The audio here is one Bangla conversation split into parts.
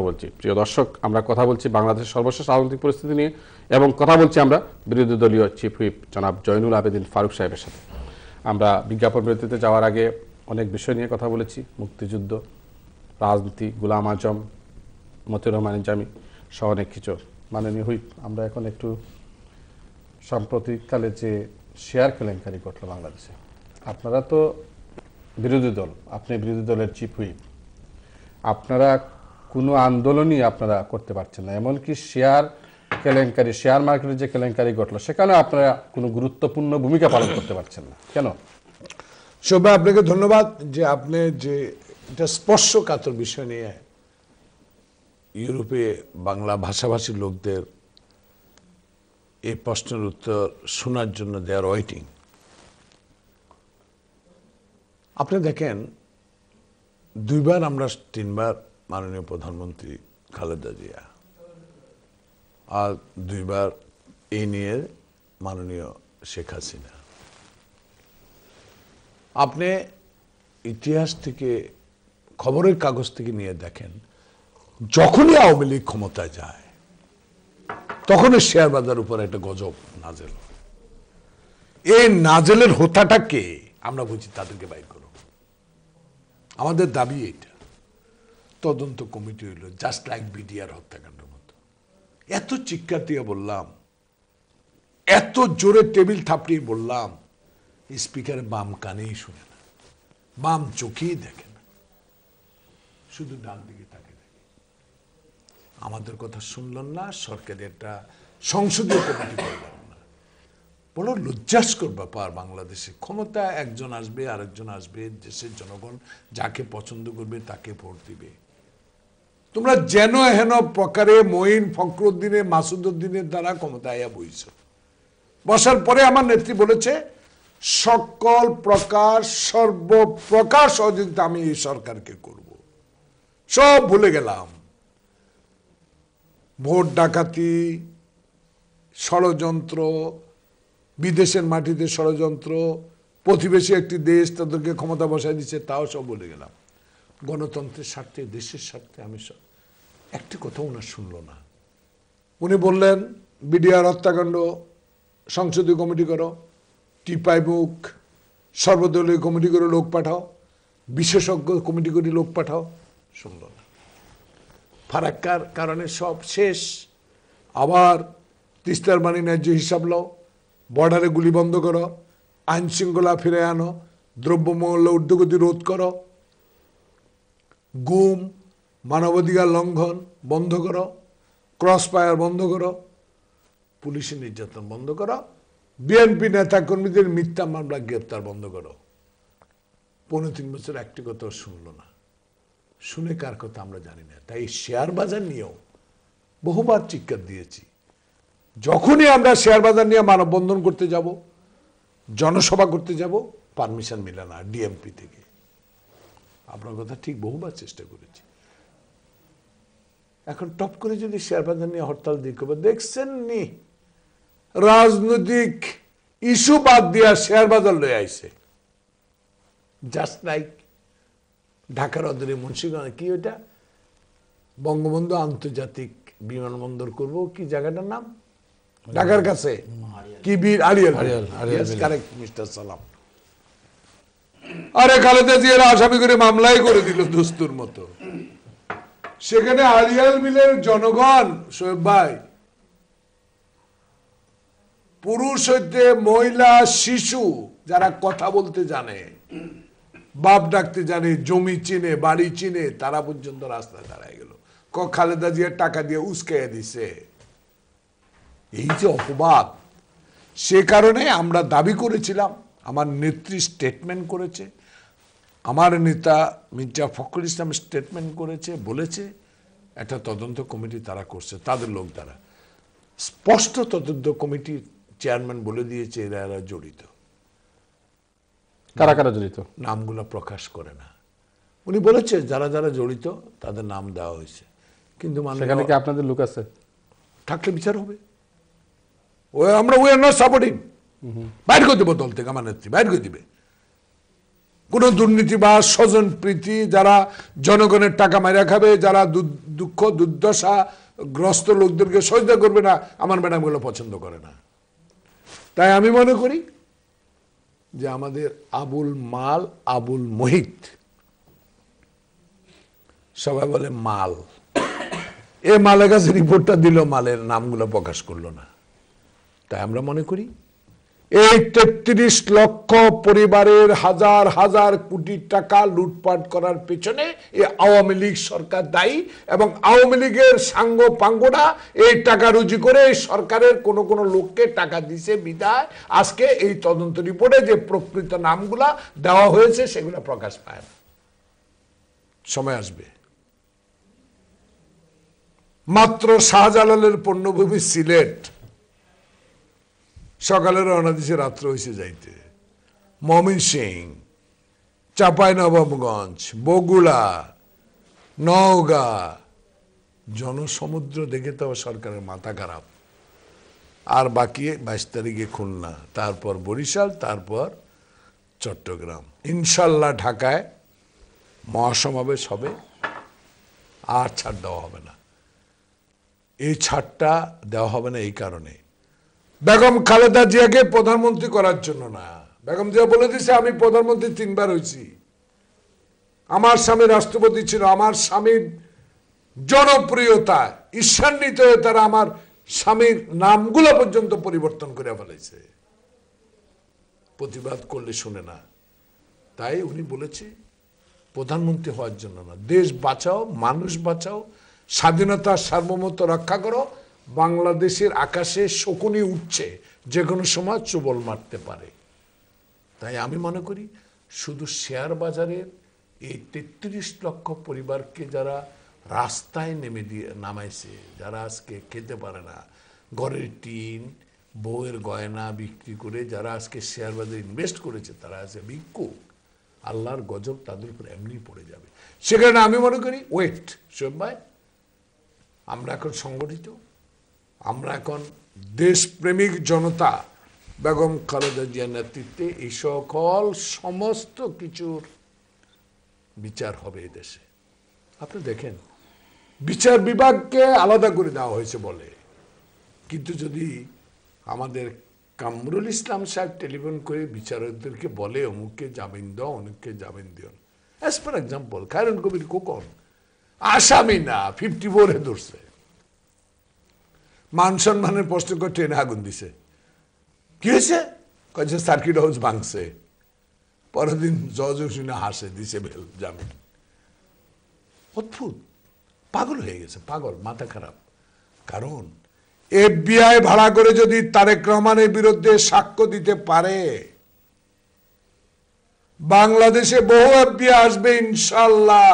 বলছি প্রিয় দর্শক, আমরা কথা বলছি বাংলাদেশের সর্বশেষ রাজনৈতিক পরিস্থিতি নিয়ে এবং কথা বলছি আমরা বিরোধী দলীয় চিফ হুইপ জনাব জয়নুল আবেদিন ফারুক সাহেবের সাথে। আমরা বিজ্ঞাপন বিরতিতে যাওয়ার আগে অনেক বিষয় নিয়ে কথা বলেছি, মুক্তিযুদ্ধ, রাজনীতি, গোলাম আজম, মতিউর রহমান নিজামী সহ অনেক কিছু। মাননীয় হুইপ, আমরা এখন একটু সাম্প্রতিককালে যে শেয়ার কেলেঙ্কারি ঘটল বাংলাদেশে, আপনারা তো বিরোধী দল, আপনি বিরোধী দলের চিফ হুইপ, আপনারা কোনো আন্দোলনই আপনারা করতে পারছেন না, এমনকি শেয়ার কেলেঙ্কারি, শেয়ার মার্কেটের যে কেলেঙ্কারি ঘটলো সেখানে আপনারা কোনো গুরুত্বপূর্ণ ভূমিকা পালন করতে পারছেন না কেন? শোভা, আপনাকে ধন্যবাদ যে আপনি যে এটা স্পর্শকাতর বিষয় নিয়ে ইউরোপে বাংলা ভাষাভাষী লোকদের এই প্রশ্নের উত্তর শোনার জন্য দে আর ওয়েটিং। আপনি দেখেন, দুইবার আমরা তিনবার মাননীয় প্রধানমন্ত্রী খালেদা জিয়া আর দুইবার এই নিয়ে মাননীয় শেখ হাসিনা। আপনি ইতিহাস থেকে, খবরের কাগজ থেকে নিয়ে দেখেন, যখনই আওয়ামী লীগ ক্ষমতায় যায় তখনই শেয়ার বাজার উপর একটা গজব নাজেল। এই নাজেলের হোতাটাকে আমরা বুঝি, তাদেরকে বাইর করো। আমাদের দাবি এইটা, তদন্ত কমিটি হইল জাস্ট লাইক বিডিআর হত্যাকাণ্ডের মতো। এত চিৎকার দিয়ে বললাম, এত জোরে টেবিল থাপড়িয়ে বললাম, স্পিকারের বাম কানেই শুনে না, বাম চোখেই দেখে না, শুধু ডান দিকে তাকে দেখে। আমাদের কথা শুনলেন না, সরকারের একটা সংসদীয় কমিটি করলেন না। বড় লজ্জাস্কর ব্যাপার। বাংলাদেশে ক্ষমতা একজন আসবে, আরেকজন আসবে, দেশের জনগণ যাকে পছন্দ করবে তাকে ভোট দিবে। তোমরা যেন হেন প্রকারে মঈন, ফখরুদ্দিনের, মাসুদুদ্দিনের দ্বারা ক্ষমতায় বইছ। বসার পরে আমার নেত্রী বলেছে, সকল প্রকার সর্বপ্রকার সহযোগিতা আমি এই সরকারকে করব। সব ভুলে গেলাম। ভোট ডাকাতি, ষড়যন্ত্র, বিদেশের মাটিতে ষড়যন্ত্র, প্রতিবেশী একটি দেশ তাদেরকে ক্ষমতা বসায় দিচ্ছে, তাও সব ভুলে গেলাম। গণতন্ত্রের স্বার্থে, দেশের স্বার্থে আমি একটি কথা ওনার শুনল না। উনি বললেন, বিডিআর হত্যাকাণ্ড সংসদীয় কমিটি করো, টিপাই মুখ সর্বদলীয় কমিটি করে লোক পাঠাও, বিশেষজ্ঞ কমিটি করে লোক পাঠাও। শুনল না। ফারাক্কার কারণে সব শেষ। আবার তিস্তার পানি ন্যায্য হিসাব লও, বর্ডারে গুলি বন্ধ করো, আইন শৃঙ্খলা ফিরে আনো, দ্রব্যমূল্য ঊর্ধ্বগতি রোধ করো, গুম, মানবাধিকার লঙ্ঘন বন্ধ করো, ক্রস ফায়ার বন্ধ করো, পুলিশের নির্যাতন বন্ধ করো, বিএনপি নেতা কর্মীদের মিথ্যা মামলা গ্রেপ্তার বন্ধ করো। ৩.৫ বছর একটি কথা শুনলো না। শুনে কার কথা আমরা জানি না। তাই শেয়ার বাজার নিয়েও বহুবার চিৎকার দিয়েছি। যখনই আমরা শেয়ার বাজার নিয়ে মানববন্ধন করতে যাব, জনসভা করতে যাব, পারমিশন মিলে না ডিএমপি থেকে। আপনার কথা ঠিক, বহুবার চেষ্টা করেছি। এখন টপ করে যদি শেয়ার বাজার নিয়ে হরতাল দিয়ে করবো, দেখছেন নি রাজনৈতিক ইস্যু বাদ দিয়া শেয়ার বাজার লয়ে আইছে। জাস্ট লাইক ঢাকার অদূরে মুন্সিগঞ্জ, কি ওইটা বঙ্গবন্ধু আন্তর্জাতিক বিমানবন্দর করব, কি জায়গাটার নাম, ঢাকার কাছে কি বীর আড়িয়াল, কারেক্ট মিস্টার সালাম। আরে খালেদা জিয়ার আসামি করে মামলাই করে দিল দস্তুর মতো। সেখানে আড়িয়াল মিলের জনগণ, শোয়েব ভাই, পুরুষ হইতে মহিলা, শিশু, যারা কথা বলতে জানে, বাপ ডাকতে জানে, জমি চিনে, বাড়ি চিনে, তারা পর্যন্ত রাস্তায় দাঁড়ায় গেল। খালেদা জিয়ার টাকা দিয়ে উস্কাইয়া দিছে। এই যে অপবাদ, সে কারণে আমরা দাবি করেছিলাম, আমার নেত্রী স্টেটমেন্ট করেছে, আমার নেতা মির্জা ফখরুল ইসলাম স্টেটমেন্ট করেছে, বলেছে একটা তদন্ত কমিটি তারা করছে, তাদের লোক দ্বারা স্পষ্ট তদন্ত কমিটির চেয়ারম্যান বলে দিয়েছে এরা এরা জড়িত। কারা কারা জড়িত নামগুলো প্রকাশ করে না। উনি বলেছে যারা যারা জড়িত তাদের নাম দেওয়া হয়েছে, কিন্তু সেখানে কি আপনাদের লোক আছে? থাকলে বিচার হবে। আমরা উই আর নট সাপোর্টিং। বাইর করে দেবো দল থেকে, আমার নেত্রী বাইর করে দিবে। কোনো দুর্নীতিবাজ, স্বজন প্রীতি, যারা জনগণের টাকা মাইরা খাবে, যারা দুঃখ দুর্দশা গ্রস্ত লোকদেরকে সজদা করবে না, আমার ম্যাডাম গুলো পছন্দ করে না। তাই আমি মনে করি যে আমাদের আবুল মাল, আবুল মুহিত, সবাই বলে মাল, এ মালের কাছে রিপোর্টটা দিল, মালের নামগুলো প্রকাশ করলো না। তাই আমরা মনে করি এই ৩৩ লক্ষ পরিবারের হাজার হাজার কোটি টাকা লুটপাট করার পেছনে এই আওয়ামী লীগ সরকার দায়ী, এবং আওয়ামী লীগের সাঙ্গ পাঙ্গরা এই টাকা রুজি করে এই সরকারের কোন কোন লোককে টাকা দিছে বিদায় আজকে এই তদন্ত রিপোর্টে যে প্রকৃত নামগুলা দেওয়া হয়েছে সেগুলো প্রকাশ পায় না। সময় আসবে। মাত্র শাহজালালের পণ্যভূমি সিলেট সকালে রওনা দিছে, রাত্র হয়েছে যাইতে। ময়মনসিং, চাঁপাইনবাবগঞ্জ, বগুড়া, নওগাঁ, জনসমুদ্র দেখে তো সরকারের মাথা খারাপ। আর বাকি 22 তারিখে খুলনা, তারপর বরিশাল, তারপর চট্টগ্রাম, ইনশাল্লাহ ঢাকায় মহাসমাবেশ হবে। আর ছাড় দেওয়া হবে না। এই ছাড়টা দেওয়া হবে না এই কারণে, বেগম খালেদা জিয়াকে প্রধানমন্ত্রী করার জন্য না। বেগম জিয়া বলে দিছে আমি প্রধানমন্ত্রী 3 বার হয়েছি, আমার স্বামী রাষ্ট্রপতি ছিল, আমার স্বামীর জনপ্রিয়তা ঈর্ষান্বিত হয়ে তারা আমার স্বামীর নামগুলো পর্যন্ত পরিবর্তন করে ফেলেছে। প্রতিবাদ করলে শুনে না, তাই উনি বলেছে প্রধানমন্ত্রী হওয়ার জন্য না, দেশ বাঁচাও, মানুষ বাঁচাও, স্বাধীনতা সার্বভৌমত্ব রক্ষা করো। বাংলাদেশের আকাশে শকুনি উঠছে, যে কোনো সময় চুবল মারতে পারে। তাই আমি মনে করি শুধু শেয়ার বাজারের এই ৩৩ লক্ষ পরিবারকে যারা রাস্তায় নামাইছে, যারা আজকে খেতে পারে না, ঘরের টিন, বউয়ের গয়না বিক্রি করে যারা আজকে শেয়ার বাজারে ইনভেস্ট করেছে, তারা আছে ভিক্ষুক। আল্লাহর গজব তাদের উপর এমনি পড়ে যাবে। সেখানে আমি মনে করি ওয়েট শোয়েব ভাই, আমরা এখন সংগঠিত, আমরা এখন দেশপ্রেমিক জনতা, বেগম খালেদা জিয়ার নেতৃত্বে এই সকল সমস্ত কিছুর বিচার হবে এই দেশে। আপনি দেখেন বিচার বিভাগকে আলাদা করে দেওয়া হয়েছে বলে, কিন্তু যদি আমাদের কামরুল ইসলাম সাহেব টেলিফোন করে বিচারকদেরকে বলে অমুককে জামিন দাও, অমুককে জামিন দিও, অ্যাজ ফর এক্সাম্পল খায়রুল কবির খোকন আসামি না, 54 ধরছে, মান সম্মানের প্রশ্ন করে ট্রেনে আগুন দিছে, কি হয়েছে? কয়েছে সার্কিট হাউস ভাঙছে, পরের দিন জজ শুনে হাসে, দিছে বেল জামিন। অদ্ভুত, পাগল হয়ে গেছে, পাগল, মাথা খারাপ। কারণ FBI ভাড়া করে যদি তারেক রহমানের বিরুদ্ধে সাক্ষ্য দিতে পারে, বাংলাদেশে বহু FBI আসবে ইনশাল্লাহ,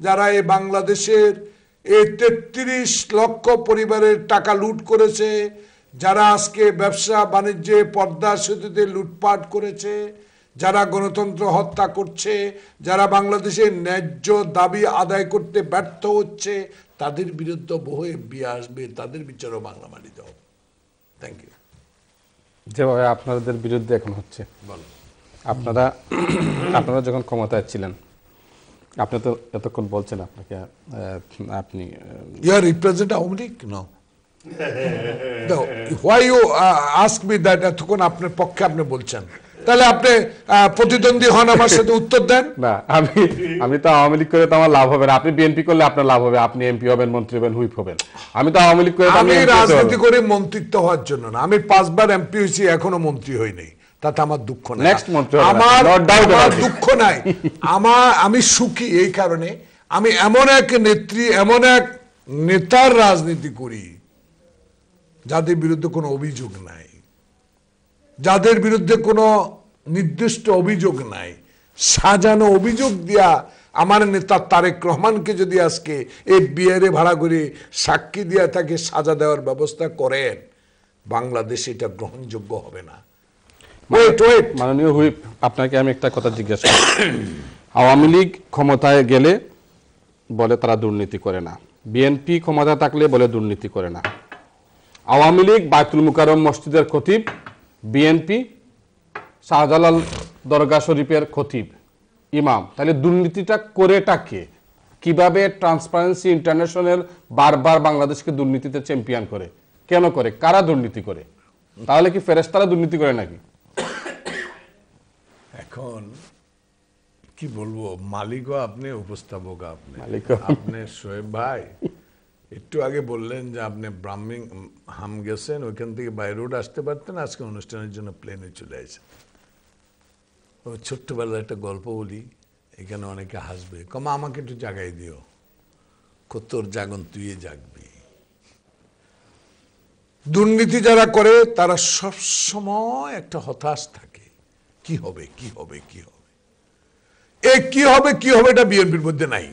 যারা এই বাংলাদেশের এই ৩৩ লক্ষ পরিবারের টাকা লুট করেছে, যারা আজকে ব্যবসা বাণিজ্যে পর্দা সেতুতে লুটপাট করেছে, যারা গণতন্ত্র হত্যা করছে, যারা বাংলাদেশের ন্যায্য দাবি আদায় করতে ব্যর্থ হচ্ছে, তাদের বিরুদ্ধে বহু FBI আসবে, তাদের বিচারও বাংলা মাটিতে হবে। Thank you. যেভাবে আপনাদের বিরুদ্ধে এখন হচ্ছে, আপনারা যখন ক্ষমতায় ছিলেন, আপনি তো এতক্ষণ বলছেন আপনাকে আপনি you represent Awami League? No, why you ask me that? এতক্ষণ আপনার পক্ষে আপনি বলছেন, তাহলে আপনি প্রতিদ্বন্দ্বী হন, আমার সাথে উত্তর দেন। না, আমি তো আওয়ামী লীগ করে তো আমার লাভ হবে না, আপনি বিএনপি করলে আপনার লাভ হবে, আপনি এমপি হবেন, মন্ত্রী হবেন, হুইপ হবেন। আমি তো আওয়ামী লীগ করে, আমি রাজনীতি করে মন্ত্রিত্ব হওয়ার জন্য না, আমি 5 বার এমপি হয়েছি, এখনো মন্ত্রী হইনি, তাতে আমার দুঃখ নাই। আমার দুঃখ নাই, আমি সুখী এই কারণে আমি এমন এক নেত্রী, এমন এক নেতার রাজনীতি করি যাদের বিরুদ্ধে কোনো অভিযোগ নাই, যাদের বিরুদ্ধে কোনো নির্দিষ্ট অভিযোগ নাই, সাজানো অভিযোগ দিয়া আমার নেতা তারেক রহমানকে যদি আজকে FBI ভাড়া করে সাক্ষী দিয়া তাকে সাজা দেওয়ার ব্যবস্থা করেন, বাংলাদেশে এটা গ্রহণযোগ্য হবে না। মাননীয় হুইপ, আপনাকে আমি একটা কথা জিজ্ঞেস করি। আওয়ামী লীগ ক্ষমতায় গেলে বলে তারা দুর্নীতি করে না, বিএনপি ক্ষমতায় থাকলে বলে দুর্নীতি করে না। আওয়ামী লীগ বায়তুল মুকাররম মসজিদের খতিব, বিএনপি শাহজালাল দরগা শরীফের খতিব, ইমাম, তাহলে দুর্নীতিটা করেটা কে? কিভাবে ট্রান্সপারেন্সি ইন্টারন্যাশনাল বারবার বাংলাদেশকে দুর্নীতিতে চ্যাম্পিয়ন করে? কেন করে? কারা দুর্নীতি করে? তাহলে কি ফেরেশতারা দুর্নীতি করে নাকি? এখন কি বলবো, মালিকও আপনি, উপস্থাপক আপনি। মালিকও। আপনি শোয়েব ভাই একটু আগে বললেন যে আপনি ব্রাহ্মিংহাম গেছেন, ওইখান থেকে বাই রোড আসতে পারতেন, আজকে অনুষ্ঠানের জন্য প্লেনে চলে আসেন। ও ছোট্টবেলার একটা গল্প বলি, এখানে অনেকে হাসবে, কমা আমাকে একটু জাগাই দিও, তোর জাগন তুই জাগবি। দুর্নীতি যারা করে তারা সব সময় একটা হতাশ থাকে, কি হবে কি হবে কি হবে, এ কি হবে কি হবে, এটা বিএনপির মধ্যে নাই।